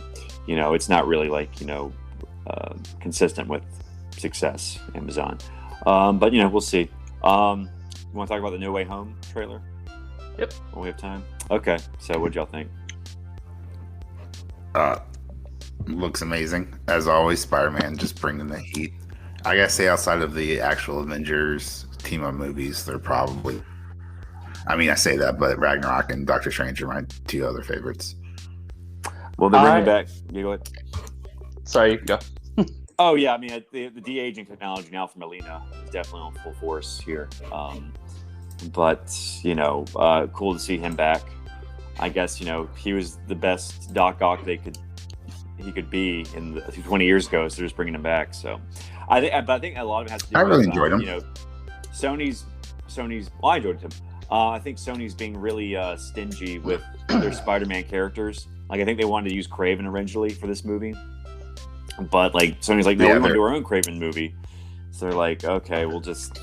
it's not really like consistent with success, Amazon. But we'll see. You want to talk about the No Way Home trailer? Yep. When we have time. Okay. So what'd y'all think? Looks amazing as always. Spider-Man just bringing the heat. I gotta say, outside of the actual Avengers team up movies, they're probably. I mean, I say that, but Ragnarok and Doctor Strange are my 2 other favorites. Well, they're bringing back. You go ahead. Sorry, you can go. Oh yeah, I mean the de-aging technology now from Alina is definitely on full force here. But cool to see him back. I guess he was the best Doc Ock he could be in 20 years ago, so they're just bringing him back. So I think a lot of it has to do. I really with, enjoyed him. Sony's. Well, I enjoyed him. I think Sony's being really stingy with their Spider-Man characters. Like I think they wanted to use Kraven originally for this movie. But Sony's like, no, we want to do our own Kraven movie. So they're like, okay, we'll just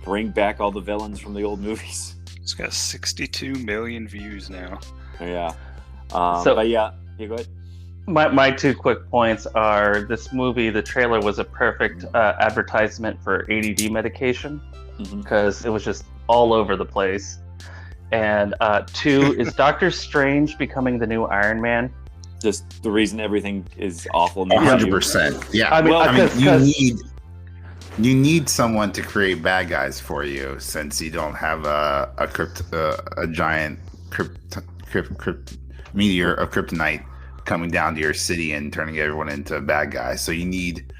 bring back all the villains from the old movies. It's got 62 million views now. Yeah. But yeah, you go ahead. My 2 quick points are this movie. The trailer was a perfect advertisement for ADD medication because it was just all over the place. And 2 is Doctor Strange becoming the new Iron Man. Just the reason everything is awful. 100%. Yeah. You need someone to create bad guys for you, since you don't have a giant meteor of kryptonite coming down to your city and turning everyone into bad guys. So you need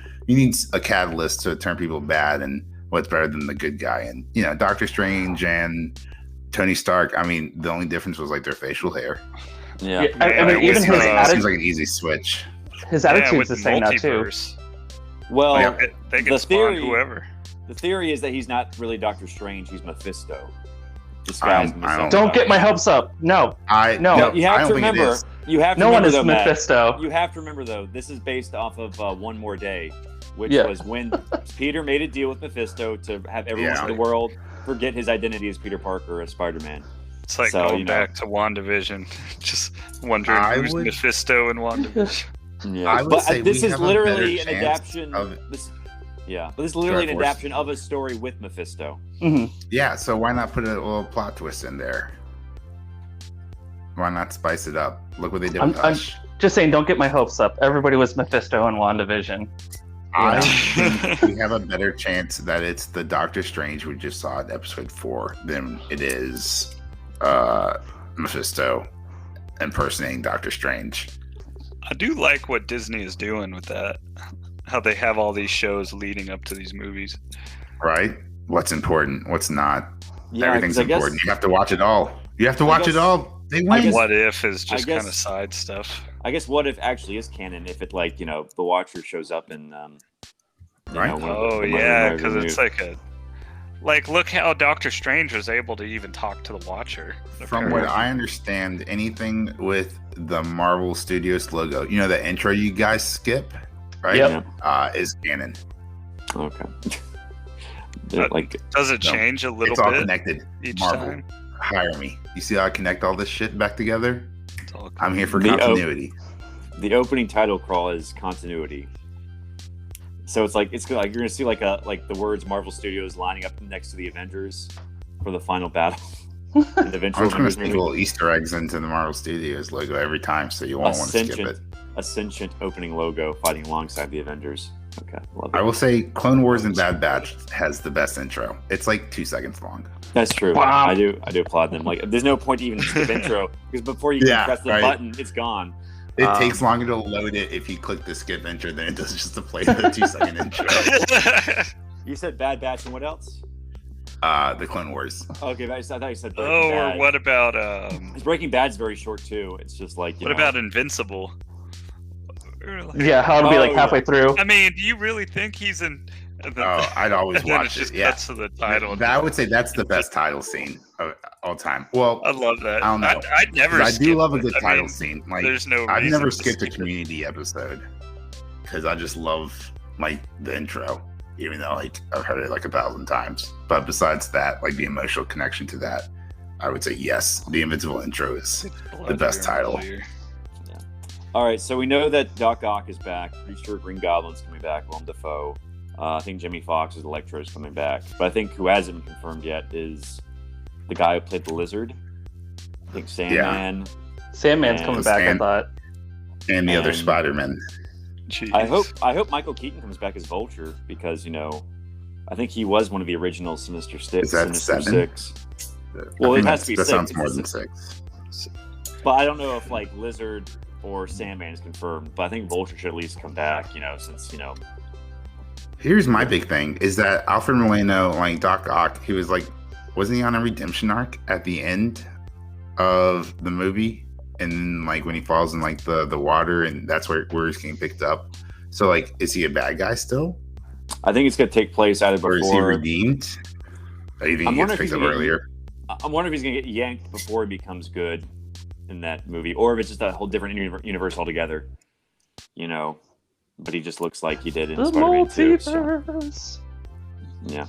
a catalyst to turn people bad, and what's better than the good guy? And Doctor Strange and Tony Stark. I mean, the only difference was their facial hair. Yeah, I mean, even his attitude seems like an easy switch. His attitude's the same now too. Well, they can spawn whoever. The theory is that he's not really Doctor Strange; he's Mephisto. Disguised Don't get my hopes up. No. You have to remember. No one is Mephisto. You have to remember, though, this is based off of One More Day, which was when Peter made a deal with Mephisto to have everyone in the world forget his identity as Peter Parker as Spider-Man. It's like going back to WandaVision, just wondering who's Mephisto in WandaVision. Yeah, but this is literally an adaptation. But this is literally an adaptation of a story with Mephisto. Mm-hmm. Yeah, so why not put a little plot twist in there? Why not spice it up? Look what they did with Hush. I'm just saying, don't get my hopes up. Everybody was Mephisto in WandaVision. I think we have a better chance that it's the Doctor Strange we just saw in episode 4 than it is Mephisto impersonating Doctor Strange. I do like what Disney is doing with that. How they have all these shows leading up to these movies. Right? What's important? What's not? Yeah, everything's important. You have to watch it all. You have to watch it all. They win. What If is just kind of side stuff. I guess What If actually is canon if it the Watcher shows up in right? Because it's like a Like, look how Doctor Strange was able to even talk to the Watcher. From what I understand, anything with the Marvel Studios logo, you know, the intro you guys skip, right? Yep. Is canon. Okay. Like, Does it No, change a little It's all bit connected. each Marvel, time? hire me. You see how I connect all this shit back together? It's all I'm here for The continuity. the opening title crawl is continuity. So it's like you're gonna see like the words Marvel Studios lining up next to the Avengers for the final battle. In the I'm eventual just going to Avengers stick movie. little Easter eggs into the Marvel Studios logo every time, so you won't want to skip it. A sentient opening logo fighting alongside the Avengers. Okay, love it. I will say Clone Wars and Bad Batch has the best intro. It's like 2 seconds long. That's true. Wow. I do applaud them. Like, there's no point to even skip intro because before you can Yeah, press the right. button, it's gone. It Um, takes longer to load it if you click the skip intro than it does just to play the 2 second intro. You said Bad Batch and what else? The Clone Wars. Okay, I thought you said Breaking Oh, Bad. or what about 'Cause Breaking Bad's very short too. It's just like what about Invincible? Yeah, how it'll be like Oh, halfway through. I mean, do you really think he's in? Oh, I'd always and then it watch just it. Yeah, cuts to the title. I would say that's the best title scene of all time. Well, I love that. I don't know. I'd never. 'cause I do skip love a it. good I title mean, scene. Like there's no. I've reason never to skipped a skip it. Community episode because I just love like the intro, even though like I've heard it like 1,000 times. But besides that, like the emotional connection to that, I would say yes. The Invincible intro is the best title. All right, so we know that Doc Ock is back. Pretty sure Green Goblin's coming back. Willem Dafoe. I think Jimmy Fox's Electro is coming back. But I think who hasn't been confirmed yet is the guy who played the Lizard. I think Sandman. Sandman's And coming back, I Sand- thought. And the other And- Spider-Man. I hope Michael Keaton comes back as Vulture because I think he was one of the original Sinister Six. Is that Sinister 7? Six. I Well, think it has to be that 6. sounds more It's- than 6. But I don't know if like Lizard or Sandman is confirmed. But I think Vulture should at least come back. Since Here's my big thing: is that Alfred Molina, like Doc Ock, he was like, wasn't he on a redemption arc at the end of the movie? And then like when he falls in like the water, and that's where he's getting picked up. So like, is he a bad guy still, I think it's going to take place either or is he before. redeemed? Or do you think I'm he gets wondering if picked he's up gonna- earlier? I'm wondering if he's going to get yanked before he becomes good in that movie, or if it's just a whole different universe altogether. But he just looks like he did in The Spider-Man 2. So, multiverse. yeah,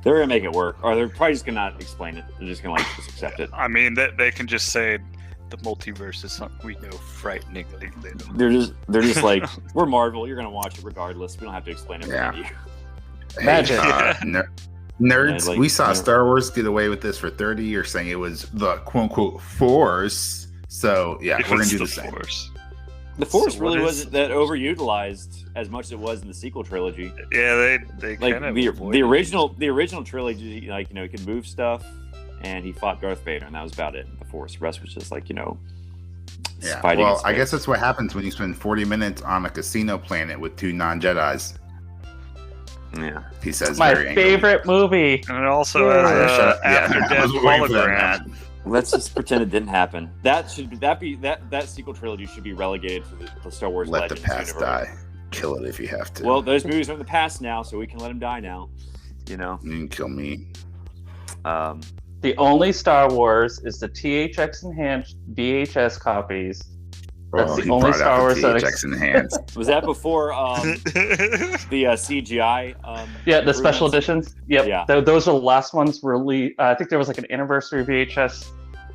they're going to make it work, or they're probably just going to not explain it. They're just going to just accept it. I mean, they can just say the multiverse is something we know frighteningly little. They're just like, we're Marvel. You're going to watch it regardless. We don't have to explain everything Yeah. to you. Magic. Nerds, Yeah, like, we saw yeah. Star Wars get away with this for 30 years, saying it was the quote unquote Force. So yeah, If we're gonna it's do the the same. Force. The Force So really what is wasn't that overutilized as much as it was in the sequel trilogy. Yeah, they Like kind of the original trilogy, like he could move stuff, and he fought Darth Vader, and that was about it. The Force, the rest was just like Yeah. fighting. Well, in I guess space. that's what happens when you spend 40 minutes on a casino planet with 2 non-Jedis. Yeah. He says My very angrily. favorite movie. And it also Yeah. has Shut up. after I death was waiting for that, hologram. Matt. Let's just pretend it didn't happen. That sequel trilogy should be relegated to the Star Wars Let the Legends past universe. die. Kill it if you have to. Well, those movies are in the past now, so we can let them die now. you can kill me. Um, The only Star Wars is the THX enhanced VHS copies. That's the he only brought Star out Wars the that THX enhanced. was that before the CGI? Yeah, the special improvements? editions. Yep. Yeah. Those are the last ones released. I think there was like an anniversary VHS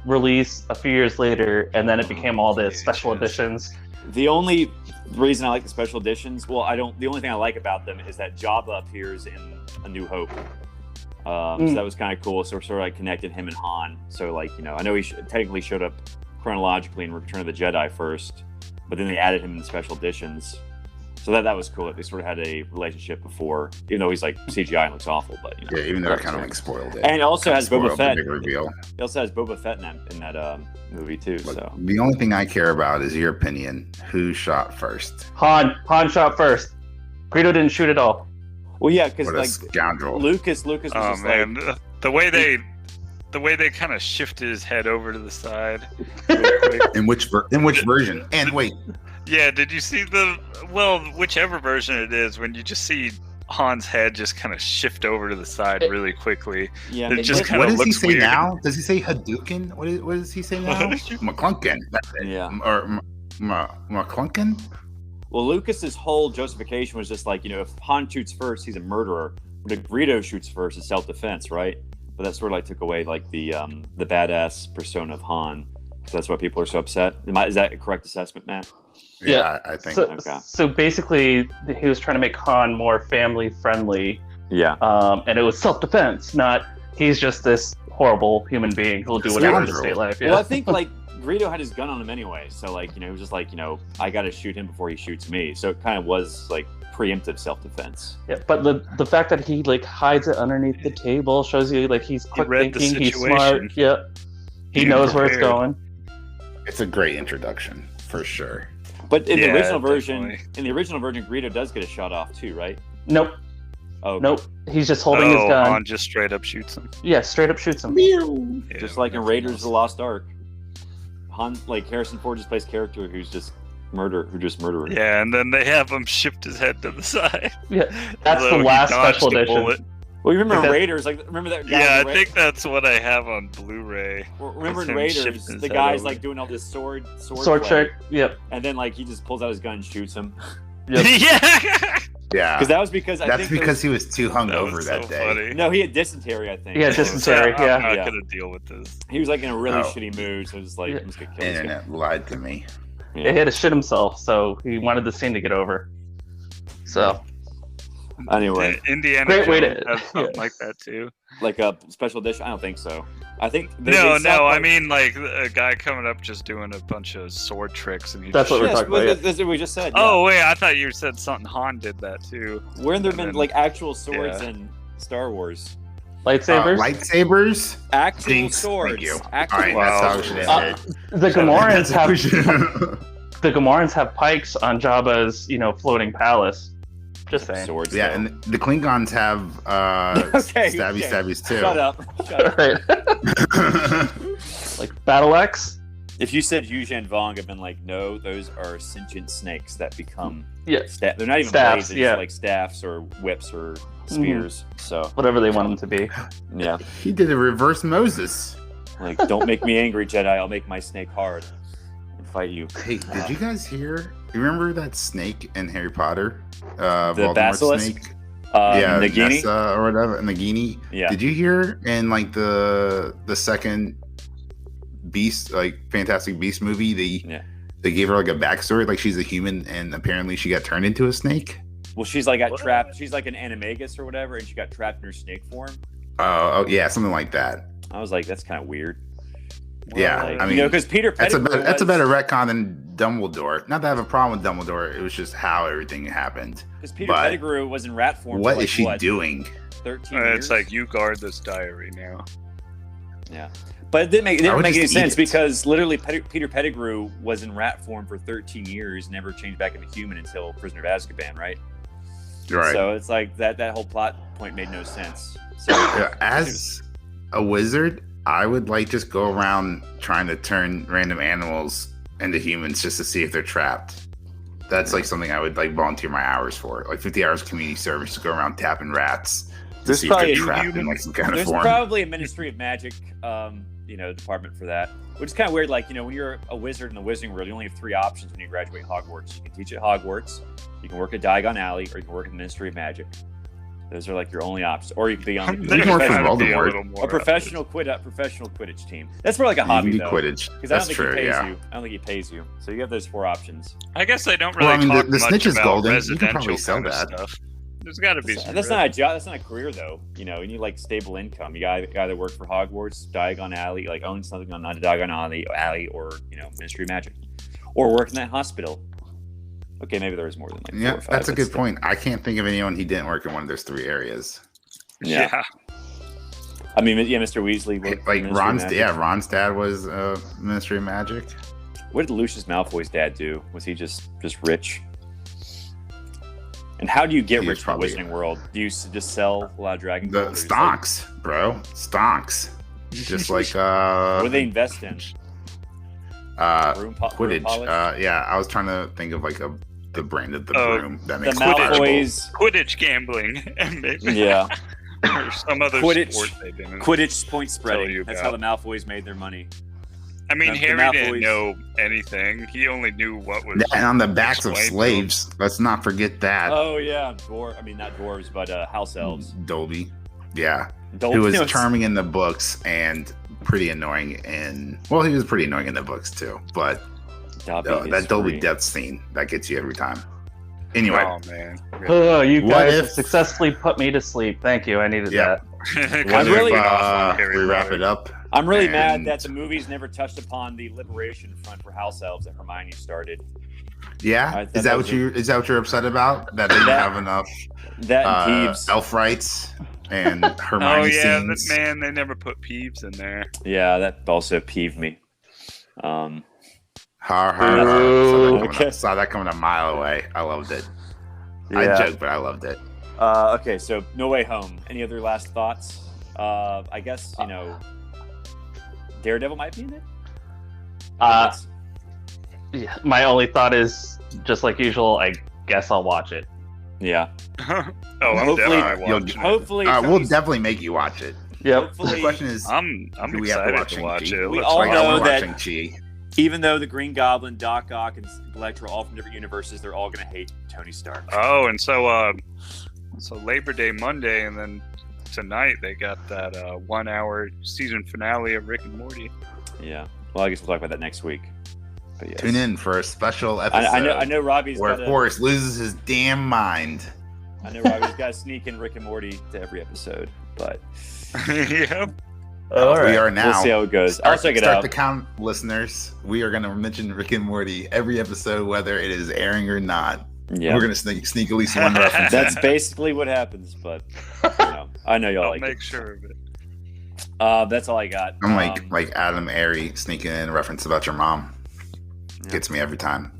release a few years later, and then it became all the special VHS. editions. The only reason I like the special editions, well, I don't. The only thing I like about them is that Jabba appears in A New Hope. So that was kind of cool. So we're sort of like connected him and Han. So like I know he technically showed up chronologically in Return of the Jedi first, but then they added him in the special editions. So that was cool. That they sort of had a relationship before, even though he's like CGI and looks awful. But Yeah, even though it that's kind of right. like spoiled it. And it also Kinda has Boba spoiled the Fett. big reveal. It also has Boba Fett in that movie too. Look, So the only thing I care about is your opinion. Who shot first? Han shot first. Greedo didn't shoot at all. well, yeah, because What a like scoundrel. Lucas was Oh just man, like. the way they kind of shifted his head over to the side. In which version? And wait, Yeah, did you see whichever version it is, when you just see Han's head just kind of shift over to the side really quickly. Yeah, It just What kinda does he looks say weird. now? Does he say Hadouken? What does he say now? McClunkin. That's it. Yeah. Or McClunkin? Well, Lucas's whole justification was just like, if Han shoots first, he's a murderer. But if Greedo shoots first, it's self-defense, right? But that sort of like took away like the badass persona of Han. So that's why people are so upset. Is that a correct assessment, Matt? Yeah, I think. So basically, he was trying to make Han more family friendly, Yeah. and it was self-defense, not he's just this horrible human being who'll do whatever to Scoundrel. stay alive. Yeah. Well, I think like Greedo had his gun on him anyway, so like he was just like I got to shoot him before he shoots me. So it kind of was like preemptive self-defense. Yeah, but the fact that he like hides it underneath the table shows you like he's quick read the thinking, he's situation. smart. Yeah, he He knows where it's prepared. going. It's a great introduction for sure. But in the Yeah, original version, definitely. Greedo does get a shot off too, right? Nope, Oh, nope. He's just holding his gun. Han just straight up shoots him. Yeah, straight up shoots him. Yeah, just like in nothing Raiders: else. The Lost Ark, Han, like Harrison Ford just plays character who's just murderer. Yeah, and then they have him shift his head to the side. Yeah, that's Although the he last dodged special a edition. bullet. Well, you remember in That- Raiders, like remember that guy? Yeah, in I think that's what I have on Blu-ray. remember in him Raiders, shifting his the head guy's over. like doing all this sword Sword play, trick. Yep. and then like he just pulls out his gun and shoots him. Yep. Yeah, Yeah. Because that was because I That's think there because was- he was too that hungover was that so day. funny. no, he had dysentery. I think. Yeah, dysentery. I'm Yeah. not Yeah. gonna deal with this. He was like in a really Oh. shitty mood, so it was like Yeah. he was gonna kill himself. Internet lied to me. He had to shit himself, so he wanted the scene to get over. So Anyway, Indiana Great way Jones to- has something yeah. like that too. like a special edition? I don't think so. I think No, South I Park- mean like a guy coming up just doing a bunch of sword tricks, and he That's just what we're Yes, talking well, about, that's what we just said. Oh wait, I thought you said something Han did that too. yeah. Where there and been then- like actual swords yeah. in Star Wars? lightsabers. Lightsabers? Actual Jinx, swords. thank you. Actual All right, Wow. that's how it should end Uh, it. the Gamorreans That's how have we should- the Gamorreans have pikes on Jabba's floating palace. Just saying. swords. Yeah, though. and the Klingons have Okay, stabby okay. stabbies too. Shut up. Shut up. Right. Like battle axe. If you said Yuuzhan Vong, I've been like, no, those are sentient snakes that become Yeah. they're not even Staffs, blades, they're yeah. just like staffs or whips or spears. So Whatever they want them to be. yeah, He did a reverse Moses. like don't make me angry, Jedi. I'll make my snake hard and fight you. Hey, did you guys hear? You remember that snake in Harry Potter? Voldemort's basilisk? snake? Yeah, Nagini. Nessa or whatever, Nagini. Yeah. Did you hear in like the second Beast, like Fantastic Beast movie, they gave her like a backstory, like she's a human and apparently she got turned into a snake. Well, she's like got What? trapped. She's like an animagus or whatever, and she got trapped in her snake form. Oh yeah, something like that. I was like, that's kind of weird. Yeah, Like, I mean, because Peter That's a Pettigrew better, that's a was- better retcon than Dumbledore. Not that I have a problem with Dumbledore. It was just how everything happened. Because Peter but Pettigrew was in rat form. What for is she like, doing? 13 years. It's like you guard this diary now. Yeah, but it didn't I make would any just sense eat it. because literally Peter Pettigrew was in rat form for 13 years, never changed back into human until Prisoner of Azkaban, right? Right. So it's like that whole plot point made no sense. So Yeah, as a wizard, I would like just go around trying to turn random animals into humans just to see if they're trapped. That's like something I would like volunteer my hours for, like 50 hours community service to go around tapping rats to There's see if they're probably a trapped in like some kind of there's form. probably a Ministry of Magic, department for that, which is kind of weird. Like when you're a wizard in the Wizarding World, you only have 3 options when you graduate Hogwarts. You can teach at Hogwarts, you can work at Diagon Alley, or you can work at the Ministry of Magic. Those are like your only options, or you can be on You can work for Voldemort. a professional Quidditch team. That's more like a You hobby can do though. Quidditch. Because I That's don't think true. he pays Yeah. you. I don't think he pays you. So you have those 4 options. I guess they don't really Well, I mean, talk the much snitch is about golden. You can residential probably sell kind of that. stuff. There's got to be some. That's not a job. That's not a career though. You need like stable income. You got to either work for Hogwarts, Diagon Alley, like own something on Diagon Alley, or Ministry of Magic, or work in that hospital. Okay, maybe there was more than like 4 Yeah, or 5. that's a but good still. point. I can't think of anyone he didn't work in one of those 3 areas. Yeah. I mean, yeah, Mr. Weasley. worked for Like Ministry of Ron's, Magic. yeah, Ron's dad was Ministry of Magic. What did Lucius Malfoy's dad do? Was he just rich? And how do you get He was rich probably- in the Wizarding World? Do you just sell a lot of Dragon The Gold, or just, like, stonks, bro, stonks. Just like what do they invest in? room Room Quidditch. polish? Yeah, I was trying to think of like the brand of the Oh, broom that The makes it viable. Malfoys. Quidditch gambling, and maybe Yeah. or some other Quidditch. sport they didn't. Quidditch point Tell you spreading. That's how about. the Malfoys made their money. I mean, the Harry didn't Malfoys- know anything. He only knew what was. Yeah, and on the backs of explained to slaves. Let's not forget that. Oh yeah, I mean not dwarves, but house elves. Dolby. Yeah. Dol- Who was you know, it's- charming in the books and pretty annoying in. Well, he was pretty annoying in the books too. But Dobby is that Dolby free. death scene, that gets you every time. Anyway. Oh man. Oh, you What guys if- have successfully put me to sleep. Thank you. I needed Yeah. that. What really- if we wrap it up? I'm really mad And- that the movies never touched upon the liberation front for house elves that Hermione started. Yeah, I thought is that that was what you're upset about? That they didn't That- have enough That and Peeves. elf rights and Oh Hermione yeah, scenes? man, they never put Peeves in there. Yeah, that also peeved me. Har, har, har. Okay. Saw that coming a mile away. I loved it. I Yeah. joked, but I loved it. Okay, so No Way Home. Any other last thoughts? I guess Daredevil might be in it. That's- Yeah, my only thought is, just like usual, I guess I'll watch it. yeah. I'm Hopefully- definitely watching it. Hopefully, We'll Tony's- definitely make you watch it. Yep. The hopefully, question is, I'm do we have to excited watch to watch Shang-Chi? it. It We looks all like, like I know want to watch that- Shang-Chi. even though the Green Goblin, Doc Ock, and Electro are all from different universes, they're all gonna hate Tony Stark. Oh, and so Labor Day Monday, and then tonight they got that 1 hour season finale of Rick and Morty. Yeah. Well, I guess we'll talk about that next week. But yes. Tune in for a special episode I know Robbie's where got to. Forrest loses his damn mind. I know Robbie's got to sneak in Rick and Morty to every episode, but Yep. All right. We are now. we'll see how it goes. I'll check it Start out. the count, listeners. We are going to mention Rick and Morty every episode, whether it is airing or not. Yeah. We're going to sneak at least one reference. That's basically what happens, but I know y'all I'll like make it. sure of it. That's all I got. I'm like Adam Airy sneaking in a reference about your mom. Yeah. Gets me every time.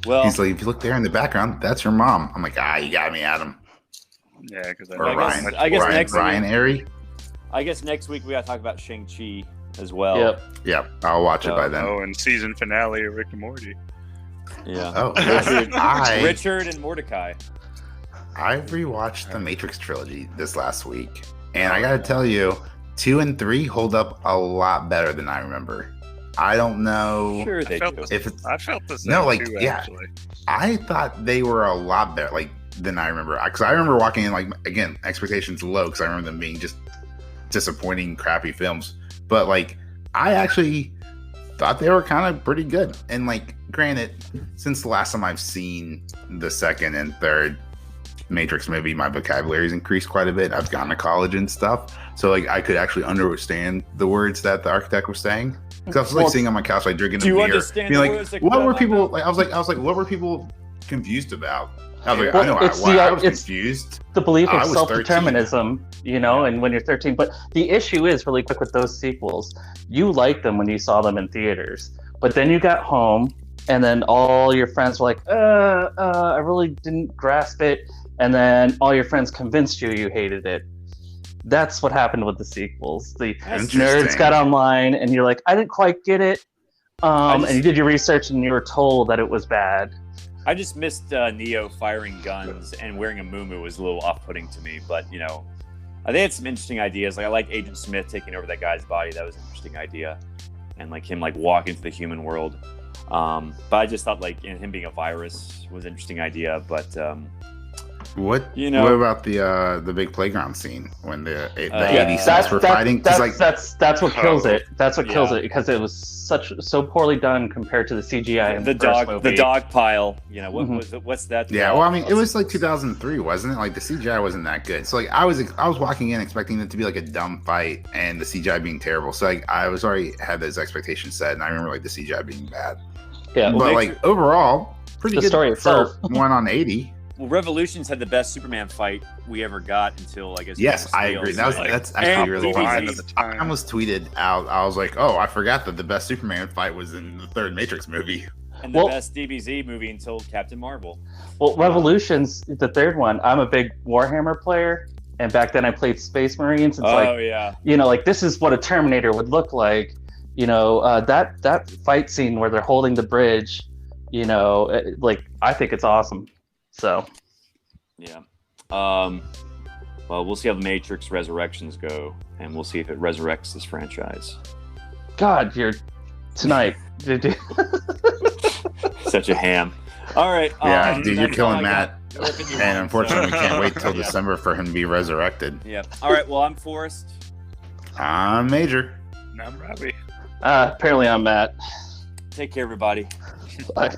well, He's like, if you look there in the background, that's your mom. I'm like, you got me, Adam. Yeah, because Or I guess- Ryan. I guess Ryan, next Ryan week- Airy. I guess next week we got to talk about Shang-Chi as well. Yep. Yeah, I'll watch it by then. Oh, and season finale of Rick and Morty. Yeah. Oh, Richard, I Richard and Mordecai. rewatched the Matrix trilogy this last week, and I got to tell you, 2 and 3 hold up a lot better than I remember. I don't know Sure they felt do. this- if it's. I felt the same No, like, too, yeah. actually. I thought they were a lot better, than I remember. Because I remember walking in, again, expectations low, because I remember them being just disappointing, crappy films. But I actually thought they were kind of pretty good. And granted, since the last time I've seen the second and third Matrix movie, my vocabulary's increased quite a bit. I've gone to college and stuff, so I could actually understand the words that the architect was saying. Because I was Well, sitting on my couch, drinking do a you beer, understand being the words that what come were out people of my like? I was like, what were people confused about? I was like, Well, I know it's why the- I was it's- confused. The belief I of was self-determinism, and when you're 13. But the issue is really quick with those sequels. You liked them when you saw them in theaters, but then you got home, and then all your friends were like, I really didn't grasp it, and then all your friends convinced you hated it. That's what happened with the sequels. The That's nerds Interesting. got online, and you're like, I didn't quite get it. just- And you did your research, and you were told that it was bad. I just missed Neo firing guns and wearing a muumuu was a little off-putting to me, but they had some interesting ideas. I like Agent Smith taking over that guy's body. That was an interesting idea, and him walking into the human world. But I just thought him being a virus was an interesting idea. But What what about the big playground scene when the 80s were fighting? 'Cause, That's what kills it. That's what kills Yeah. it because it was so poorly done compared to the CGI in the the first dog, movie. the dog pile. What Mhm. was it? What's that? Yeah, well, I mean, it was 2003, wasn't it? The CGI wasn't that good. So I was walking in expecting it to be a dumb fight and the CGI being terrible. So I was already had those expectations set, and I remember the CGI being bad. Yeah, But make overall, pretty The good story for itself. one on 80. Well, Revolutions had the best Superman fight we ever got until I guess. Yes, Man of I Steel, agree. so, That's and actually really DBZ. Line fun. at the I time. almost tweeted out. I was like, "Oh, I forgot that the best Superman fight was in the third Matrix movie." and the Well- best DBZ movie until Captain Marvel. well, Revolutions, the third one. I'm a big Warhammer player, and back then I played Space Marines. It's Yeah, this is what a Terminator would look like. That fight scene where they're holding the bridge, like I think it's awesome. So Yeah. Well, we'll see how the Matrix Resurrections go, and we'll see if it resurrects this franchise. God, you're tonight. Such a ham. All right. Yeah, dude, you're that's all killing I Matt. got. Look at you. And unfortunately, we can't wait till Yeah. December for him to be resurrected. Yeah. All right. Well, I'm Forrest. I'm Major. I'm Robbie. Apparently, I'm Matt. Take care, everybody. Bye.